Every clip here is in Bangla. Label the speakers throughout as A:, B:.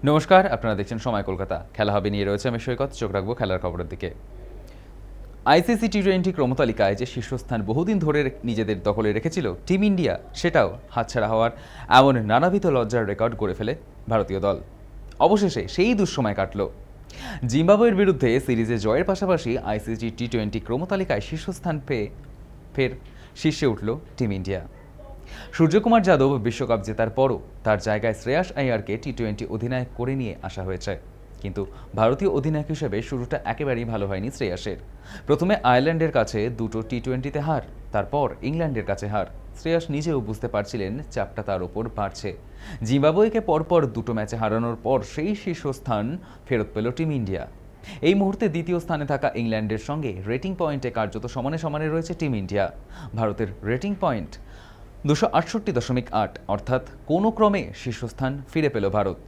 A: নমস্কার, আপনারা দেখছেন সময় কলকাতা। খেলা হবে নিয়ে রয়েছে আমি সৈকত। চোখ রাখবো খেলার খবরের দিকে। আইসিসি টি-20 ক্রমতালিকায় যে শীর্ষস্থান বহুদিন ধরে নিজেদের দখলে রেখেছিল টিম ইন্ডিয়া, সেটাও হাতছাড়া হওয়ার এমন নানাবিধ লজ্জার রেকর্ড গড়ে ফেলে ভারতীয় দল। অবশেষে সেই দুঃসময় কাটল। জিম্বাবুয়ের বিরুদ্ধে সিরিজে জয়ের পাশাপাশি আইসিসি টি-20 ক্রমতালিকায় শীর্ষস্থান পেয়ে ফের শীর্ষে উঠল টিম ইন্ডিয়া। সূর্যকুমার যাদব বিশ্বকাপ জেতার পরও তার জায়গায় শ্রেয়াস আইয়ারকে টি-20 অধিনায়ক করে নিয়ে আসা হয়েছে। কিন্তু ভারতীয় অধিনায়ক হিসেবে শুরুটা একেবারেই ভালো হয়নি শ্রেয়াসের। প্রথমে আয়ারল্যান্ডের কাছে দুটো টি-20তে হার, তারপর ইংল্যান্ডের কাছে হার। শ্রেয়াস নিজেও বুঝতে পারছিলেন চাপটা তার ওপর বাড়ছে। জিম্বাবুয়েকে পরপর দুটো ম্যাচে হারানোর পর সেই শীর্ষস্থান ফেরত পেল টিম ইন্ডিয়া। এই মুহূর্তে দ্বিতীয় স্থানে থাকা ইংল্যান্ডের সঙ্গে রেটিং পয়েন্টে কার্যত সমানে সমানে রয়েছে টিম ইন্ডিয়া। ভারতের রেটিং পয়েন্ট 268.8, অর্থাৎ কোনো ক্রমে শীর্ষস্থান ফিরে পেল ভারত।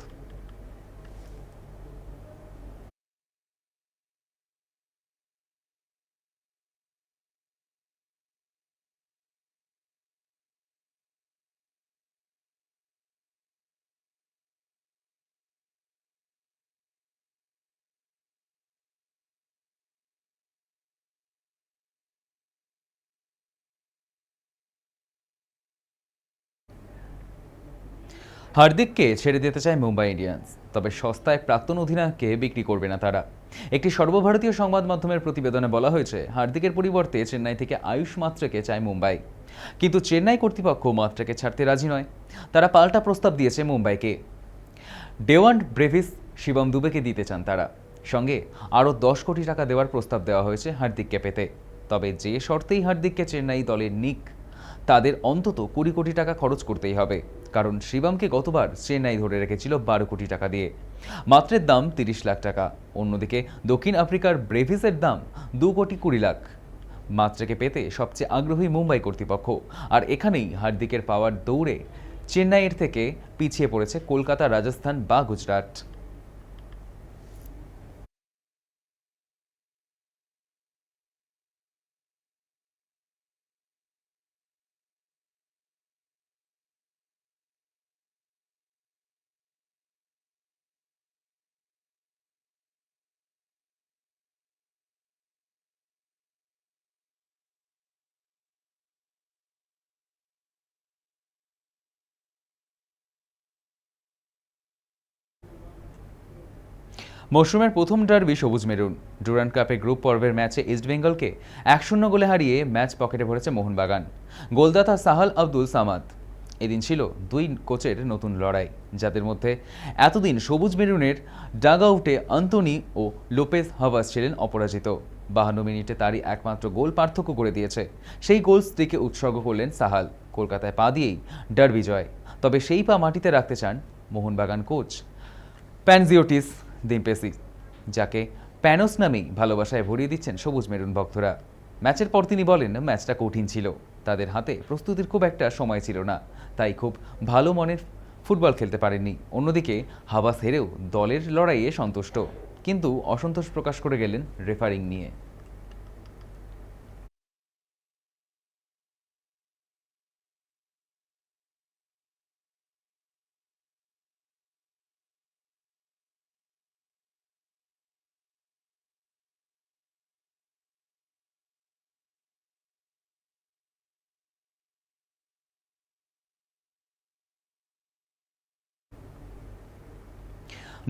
A: হার্দিককে ছেড়ে দিতে চায় মুম্বাই ইন্ডিয়ান্স, তবে সস্তায় প্রাক্তন অধিনায়ককে বিক্রি করবে না তারা। একটি সর্বভারতীয় সংবাদ মাধ্যমের প্রতিবেদনে বলা হয়েছে, হার্দিকের পরিবর্তে চেন্নাই থেকে আয়ুষ মাত্রেকে চায় মুম্বাই। কিন্তু চেন্নাই কর্তৃপক্ষ মাত্রেকে ছাড়তে রাজি নয়। তারা পাল্টা প্রস্তাব দিয়েছে মুম্বাইকে। ডেওয়ান্ট ব্রেভিস, শিবম দুবেকে দিতে চান তারা। সঙ্গে আরও 10 কোটি টাকা দেওয়ার প্রস্তাব দেওয়া হয়েছে হার্দিককে পেতে। তবে যে শর্তেই হার্দিককে চেন্নাই দলে নিক, তাদের অন্তত 20 কোটি টাকা খরচ করতেই হবে। কারণ শিবমকে গতবার চেন্নাই ধরে রেখেছিল 12 কোটি টাকা দিয়ে। মাত্রের দাম 30 লাখ টাকা। অন্যদিকে দক্ষিণ আফ্রিকার ব্রেভিসের দাম 2 কোটি 20 লাখ। মাত্রেকে পেতে সবচেয়ে আগ্রহী মুম্বাই কর্তৃপক্ষ। আর এখানেই হার্দিকের পাওয়ার দৌড়ে চেন্নাইয়ের থেকে পিছিয়ে পড়েছে কলকাতা, রাজস্থান বা গুজরাট। মরশুমের প্রথম ডার্বি সবুজ মেরুন। ডুরান্ড কাপে গ্রুপ পর্বের ম্যাচে ইস্টবেঙ্গলকে 1-0 গোলে হারিয়ে ম্যাচ পকেটে ভরেছে মোহনবাগান। গোলদাতা সাহাল আব্দুল সামাদ। এদিন ছিল দুই কোচের নতুন লড়াই, যাদের মধ্যে এতদিন সবুজ মেরুনের ডাগ আউটে আন্তোনি ও লোপেজ হাভাস ছিলেন অপরাজিত। 52 মিনিটে তারই একমাত্র গোল পার্থক্য করে দিয়েছে। সেই গোল স্ত্রীকে উৎসর্গ করলেন সাহাল। কলকাতায় পা দিয়েই ডার্বি জয়। তবে সেই পা মাটিতে রাখতে চান মোহনবাগান কোচ প্যানজিওটিস দিম্পেসি, যাকে প্যানোস নামেই ভালোবাসায় ভরিয়ে দিচ্ছেন সবুজ মেরুন ভক্তরা। ম্যাচের পর তিনি বলেন, ম্যাচটা কঠিন ছিল, তাদের হাতে প্রস্তুতির খুব একটা সময় ছিল না, তাই খুব ভালো মনের ফুটবল খেলতে পারেননি। অন্যদিকে হাবাস হেরেও দলের লড়াইয়ে সন্তুষ্ট, কিন্তু অসন্তোষ প্রকাশ করে গেলেন রেফারিং নিয়ে।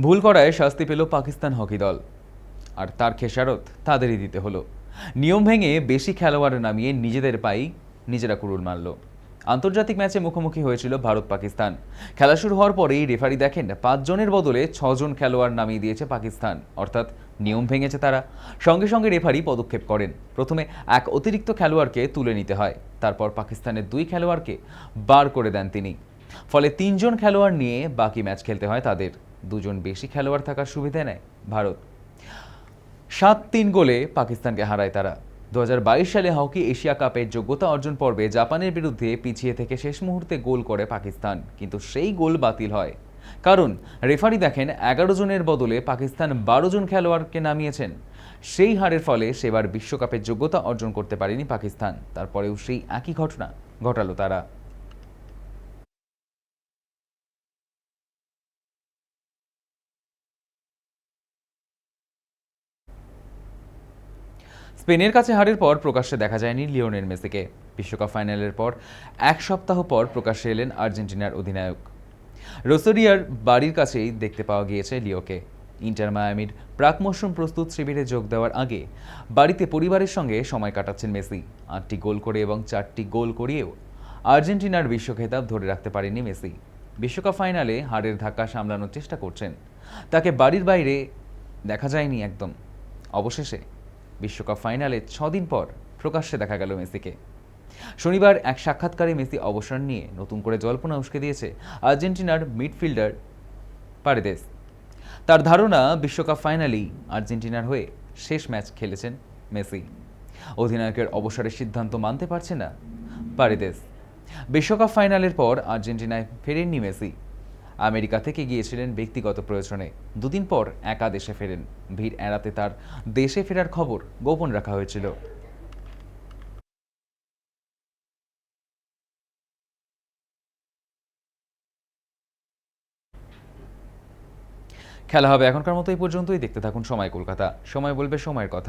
A: ভুল করায় শাস্তি পেল পাকিস্তান হকি দল, আর তার খেসারত তাদেরই দিতে হলো। নিয়ম ভেঙে বেশি খেলোয়াড় নামিয়ে নিজেদের পাই নিজেরা কুড়ুল মারল। আন্তর্জাতিক ম্যাচে মুখোমুখি হয়েছিল ভারত পাকিস্তান। খেলা শুরু হওয়ার পরেই রেফারি দেখেন 5 জনের বদলে 6 জন খেলোয়াড় নামিয়ে দিয়েছে পাকিস্তান, অর্থাৎ নিয়ম ভেঙেছে তারা। সঙ্গে সঙ্গে রেফারি পদক্ষেপ করেন। প্রথমে এক অতিরিক্ত খেলোয়াড়কে তুলে নিতে হয়, তারপর পাকিস্তানের 2 খেলোয়াড়কে বার করে দেন তিনি। ফলে 3 জন খেলোয়াড় নিয়ে বাকি ম্যাচ খেলতে হয় তাদের। 2 জন বেশি খেলোয়াড় থাকার সুবিধা নেয় ভারত। 7-3 গোলে পাকিস্তানকে হারায় তারা। 2022 সালে হকি এশিয়া কাপের যোগ্যতা অর্জন পর্বে জাপানের বিরুদ্ধে পিছিয়ে থেকে শেষ মুহূর্তে গোল করে পাকিস্তান, কিন্তু সেই গোল বাতিল হয়। কারণ রেফারি দেখেন 11 জনের বদলে পাকিস্তান 12 জন খেলোয়াড়কে নামিয়েছেন। সেই হারের ফলে সেবার বিশ্বকাপের যোগ্যতা অর্জন করতে পারেনি পাকিস্তান। তারপরেও সেই একই ঘটনা ঘটালো তারা। স্পেনের কাছে হারের পর প্রকাশ্যে দেখা যায়নি লিওনেল মেসিকে। বিশ্বকাপ ফাইনালের পর এক সপ্তাহ পর প্রকাশ্যে এলেন আর্জেন্টিনার অধিনায়ক। রোসারিয়ার বাড়ির কাছেই দেখতে পাওয়া গিয়েছে লিওকে। ইন্টার মায়ামির প্রাক মৌসুম প্রস্তুত শিবিরে যোগ দেওয়ার আগে বাড়িতে পরিবারের সঙ্গে সময় কাটাচ্ছেন মেসি। 8টি গোল করে এবং 4টি গোল করিয়েও আর্জেন্টিনার বিশ্ব খেতাব ধরে রাখতে পারেনি মেসি। বিশ্বকাপ ফাইনালে হারের ধাক্কা সামলানোর চেষ্টা করছেন, তাকে বাড়ির বাইরে দেখা যায়নি একদম। অবশেষে বিশ্বকাপ ফাইনালে 6 দিন পর প্রকাশ্যে দেখা গেল মেসিকে। শনিবার এক সাক্ষাৎকারে মেসি অবসর নিয়ে নতুন করে জল্পনা উস্কে দিয়েছে আর্জেন্টিনার মিডফিল্ডার পারেদেস। তার ধারণা, বিশ্বকাপ ফাইনালেই আর্জেন্টিনার হয়ে শেষ ম্যাচ খেলেছেন মেসি। অধিনায়কের অবসরের সিদ্ধান্ত মানতে পারছে না পারেদেস। বিশ্বকাপ ফাইনালের পর আর্জেন্টিনায় ফেরেননি মেসি। আমেরিকা থেকে গিয়েছিলেন ব্যক্তিগত প্রয়োজনে। দুদিন পর একা দেশে ফেরেন। ভিড় এড়াতে তার দেশে ফেরার খবর গোপন রাখা হয়েছিল। খেলা হবে এখনকার মতো এই পর্যন্তই। দেখতে থাকুন সময় কলকাতা। সময় বলবে সময়ের কথা।